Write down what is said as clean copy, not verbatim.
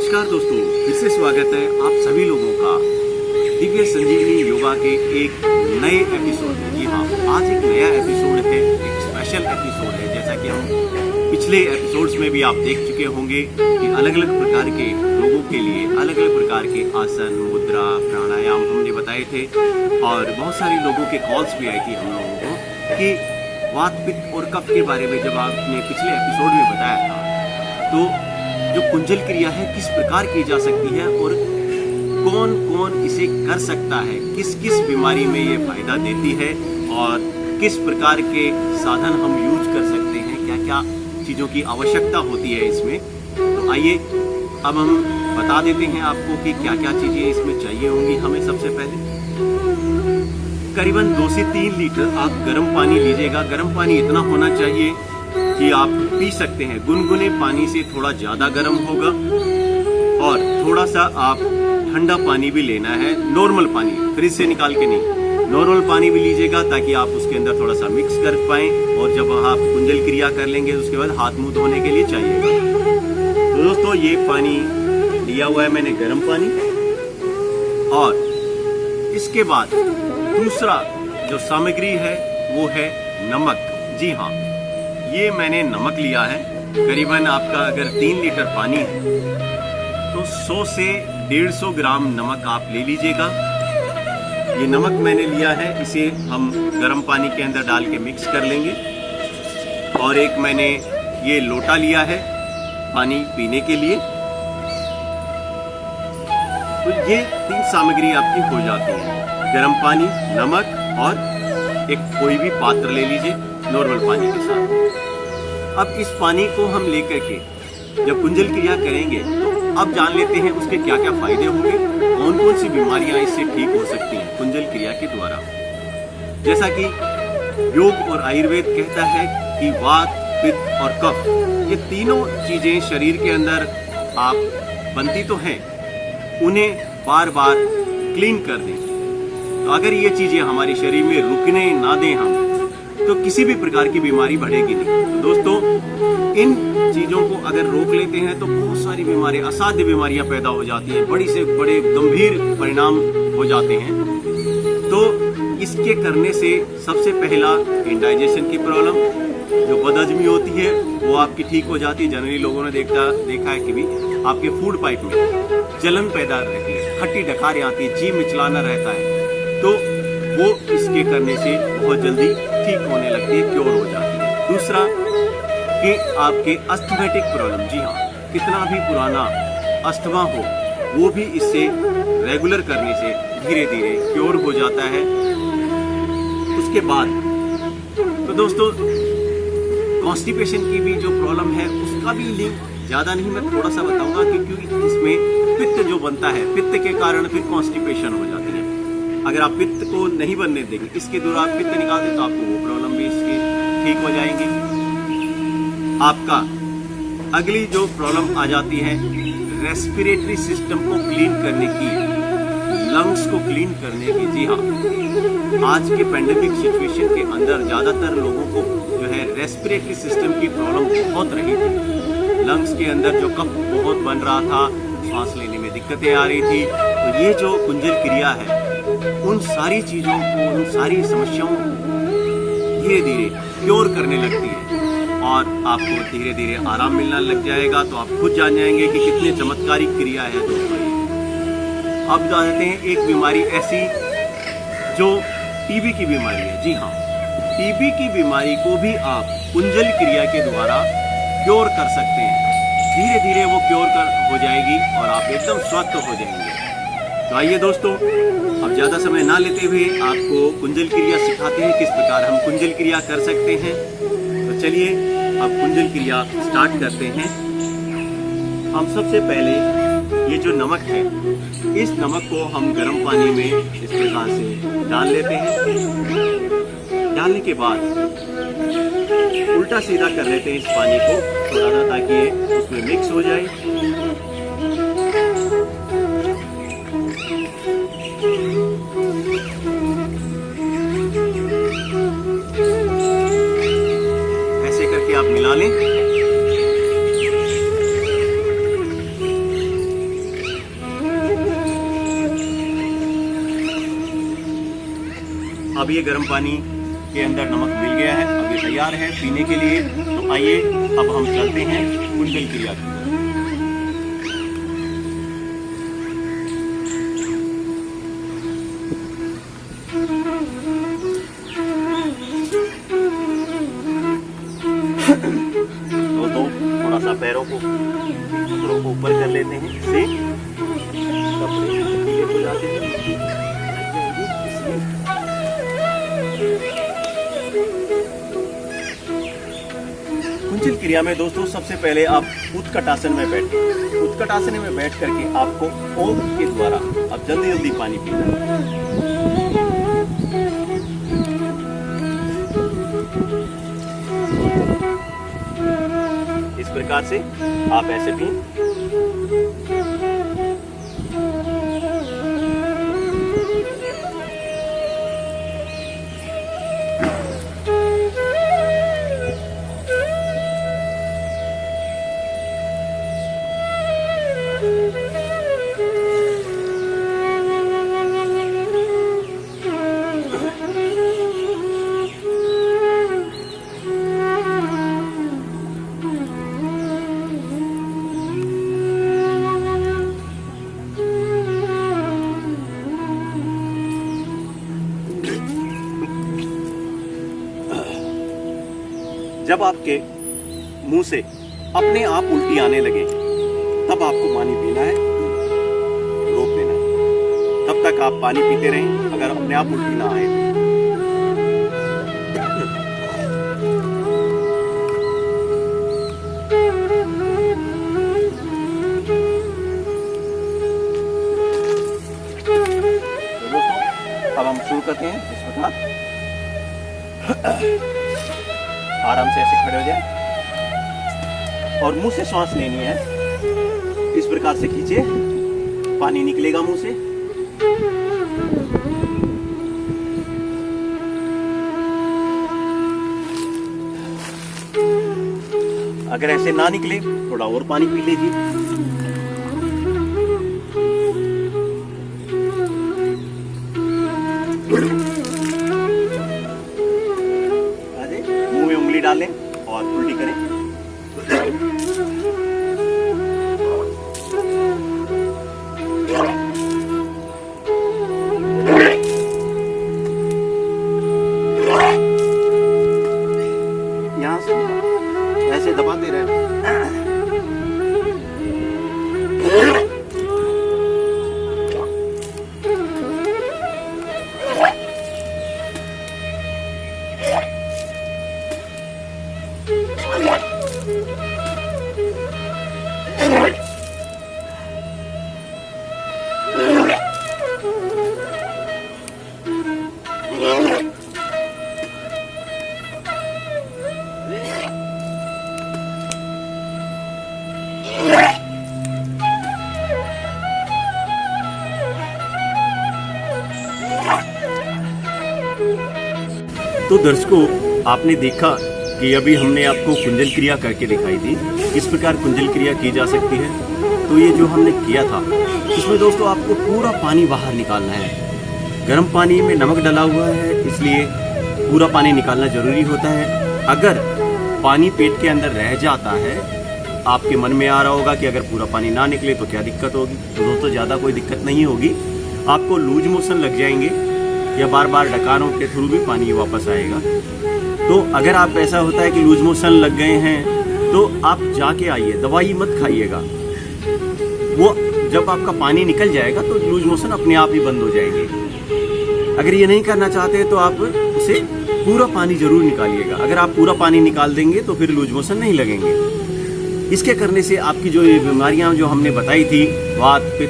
नमस्कार दोस्तों, फिर से स्वागत है आप सभी लोगों का दिव्य संजीवनी योगा के एक नए एपिसोड में। जी हाँ, आज एक नया एपिसोड है, एक स्पेशल एपिसोड है। जैसा कि हम पिछले एपिसोड्स में भी आप देख चुके होंगे कि अलग अलग प्रकार के लोगों के लिए अलग अलग प्रकार के आसन, मुद्रा, प्राणायाम हमने बताए थे और बहुत सारे लोगों के कॉल्स भी आई थी हम लोगों को कि वात, पित्त और कफ के बारे में जब आपने पिछले एपिसोड में बताया था तो जो कुंजल क्रिया है किस प्रकार की जा सकती है और कौन कौन इसे कर सकता है, किस किस बीमारी में ये फायदा देती है और किस प्रकार के साधन हम यूज कर सकते हैं, क्या क्या चीज़ों की आवश्यकता होती है इसमें। तो आइए अब हम बता देते हैं आपको कि क्या क्या चीज़ें इसमें चाहिए होंगी हमें। सबसे पहले करीबन 2 से 3 लीटर आप गर्म पानी लीजिएगा। गर्म पानी इतना होना चाहिए कि आप पी सकते हैं। गुनगुने पानी से थोड़ा ज़्यादा गर्म होगा और थोड़ा सा आप ठंडा पानी भी लेना है। नॉर्मल पानी, फ्रिज से निकाल के नहीं, नॉर्मल पानी भी लीजिएगा ताकि आप उसके अंदर थोड़ा सा मिक्स कर पाएँ और जब आप कुंजल क्रिया कर लेंगे उसके बाद हाथ मुंह धोने के लिए चाहिएगा। तो दोस्तों ये पानी लिया हुआ है मैंने, गर्म पानी। और इसके बाद दूसरा जो सामग्री है वो है नमक। जी हाँ, ये मैंने नमक लिया है। करीबन आपका अगर 3 लीटर पानी है तो 100 से 150 ग्राम नमक आप ले लीजिएगा। ये नमक मैंने लिया है, इसे हम गर्म पानी के अंदर डाल के मिक्स कर लेंगे। और एक मैंने ये लोटा लिया है पानी पीने के लिए। तो ये 3 सामग्री आपकी हो जाती है, गर्म पानी, नमक और एक कोई भी पात्र ले लीजिए नॉर्मल पानी के साथ। अब इस पानी को हम लेकर के जब कुंजल क्रिया करेंगे तो अब जान लेते हैं उसके क्या क्या फायदे होंगे, कौन कौन सी बीमारियां इससे ठीक हो सकती हैं कुंजल क्रिया के द्वारा। जैसा कि योग और आयुर्वेद कहता है कि वात, पित्त और कफ, ये तीनों चीजें शरीर के अंदर आप बनती तो हैं, उन्हें बार बार क्लीन कर दें। तो अगर ये चीजें हमारे शरीर में रुकने ना दें हम, तो किसी भी प्रकार की बीमारी बढ़ेगी नहीं। तो दोस्तों इन चीज़ों को अगर रोक लेते हैं तो बहुत सारी बीमारी, असाध्य बीमारियां पैदा हो जाती हैं, बड़ी से बड़े गंभीर परिणाम हो जाते हैं। तो इसके करने से सबसे पहला इंडाइजेशन की प्रॉब्लम, जो बदहजमी होती है, वो आपकी ठीक हो जाती है। जनरली लोगों ने देखा है कि भी आपके फूड पाइप में जलन पैदा रहती है, खट्टी डकारें आती है, जी मिचलाना रहता है, तो वो इसके करने से बहुत जल्दी ठीक होने लगती है, क्योर हो जाती है। दूसरा कि आपके अस्थमेटिक प्रॉब्लम, जी हाँ, कितना भी पुराना अस्थमा हो वो भी इससे रेगुलर करने से धीरे धीरे क्योर हो जाता है। उसके बाद तो दोस्तों कॉन्स्टिपेशन की भी जो प्रॉब्लम है उसका भी लिंक ज़्यादा नहीं, मैं थोड़ा सा बताऊंगा क्योंकि इसमें पित्त जो बनता है, पित्त के कारण फिर कॉन्स्टिपेशन हो जाती है। अगर आप पित्त को नहीं बनने देंगे, इसके द्वारा आप पित्त निकाल दें तो आपको वो प्रॉब्लम भी इसकी ठीक हो जाएंगी। आपका अगली जो प्रॉब्लम आ जाती है रेस्पिरेटरी सिस्टम को क्लीन करने की, लंग्स को क्लीन करने की। जी हाँ, आज के पैंडेमिक सिचुएशन के अंदर ज़्यादातर लोगों को जो है रेस्पिरेटरी सिस्टम की प्रॉब्लम बहुत रही थी। लंग्स के अंदर जो कफ बहुत बन रहा था, सांस लेने में दिक्कतें आ रही थी। तो ये जो कुंजल क्रिया है उन सारी चीज़ों को, उन सारी समस्याओं को धीरे धीरे क्योर करने लगती है और आपको धीरे धीरे आराम मिलना लग जाएगा। तो आप खुद जान जाएंगे कि कितने चमत्कारिक क्रिया है दोस्तों। अब जानते हैं एक बीमारी ऐसी जो टीबी की बीमारी है। जी हाँ, टीबी की बीमारी को भी आप कुंजल क्रिया के द्वारा क्योर कर सकते हैं। धीरे धीरे वो क्योर हो जाएगी और आप एकदम स्वस्थ हो जाएंगे। तो आइए दोस्तों, अब ज़्यादा समय ना लेते हुए आपको कुंजल क्रिया सिखाते हैं, किस प्रकार हम कुंजल क्रिया कर सकते हैं। तो चलिए अब कुंजल क्रिया स्टार्ट करते हैं। हम सबसे पहले ये जो नमक है, इस नमक को हम गर्म पानी में इस प्रकार से डाल लेते हैं। डालने के बाद उल्टा सीधा कर लेते हैं इस पानी को थोड़ा सा, ताकि उसमें मिक्स हो जाए। ऐसे करके आप मिला लें। अब ये गर्म पानी के अंदर नमक मिल गया है, अब ये तैयार है पीने के लिए। तो आइए अब हम चलते हैं कुंजल क्रिया की तरफ। तो थोड़ा सा पैरों को ऊपर कर लेते हैं, इससे कपड़े गीले हो जाते हैं। कुंजल क्रिया में दोस्तों सबसे पहले आप उत्कटासन में बैठे। उत्कटासन में बैठ करके आपको ओम के द्वारा अब जल्दी जल्दी पानी पीना है। इस प्रकार से आप ऐसे पिए। जब आपके मुंह से अपने आप उल्टी आने लगे तब आपको पानी पीना है, रोक देना है। तब तक आप पानी पीते रहें, अगर अपने आप उल्टी ना आए तो दोस्तों अब हम शुरू करते हैं। इस प्रकार आराम से ऐसे खड़े हो जाए और मुंह से सांस लेनी है। इस प्रकार से खींचे, पानी निकलेगा मुंह से। अगर ऐसे ना निकले थोड़ा और पानी पी लीजिए। मुंह में उंगली डालें और उल्टी करें। यहां से ऐसे दबाते रहें। तो दर्शकों, आपने देखा कि अभी हमने आपको कुंजल क्रिया करके दिखाई थी, किस प्रकार कुंजल क्रिया की जा सकती है। तो ये जो हमने किया था इसमें दोस्तों आपको पूरा पानी बाहर निकालना है। गर्म पानी में नमक डला हुआ है, इसलिए पूरा पानी निकालना जरूरी होता है। अगर पानी पेट के अंदर रह जाता है, आपके मन में आ रहा होगा कि अगर पूरा पानी ना निकले तो क्या दिक्कत होगी। तो दोस्तों ज़्यादा कोई दिक्कत नहीं होगी। आपको लूज मोशन लग जाएंगे या बार बार डकारों के थ्रू भी पानी वापस आएगा। तो अगर आप ऐसा होता है कि लूज मोशन लग गए हैं तो आप जाके आइए, दवाई मत खाइएगा। वो जब आपका पानी निकल जाएगा तो लूज मोशन अपने आप ही बंद हो जाएंगे। अगर ये नहीं करना चाहते तो आप उसे पूरा पानी जरूर निकालिएगा। अगर आप पूरा पानी निकाल देंगे तो फिर लूज मोशन नहीं लगेंगे। इसके करने से आपकी जो ये बीमारियां जो हमने बताई थी, वात, पित्त,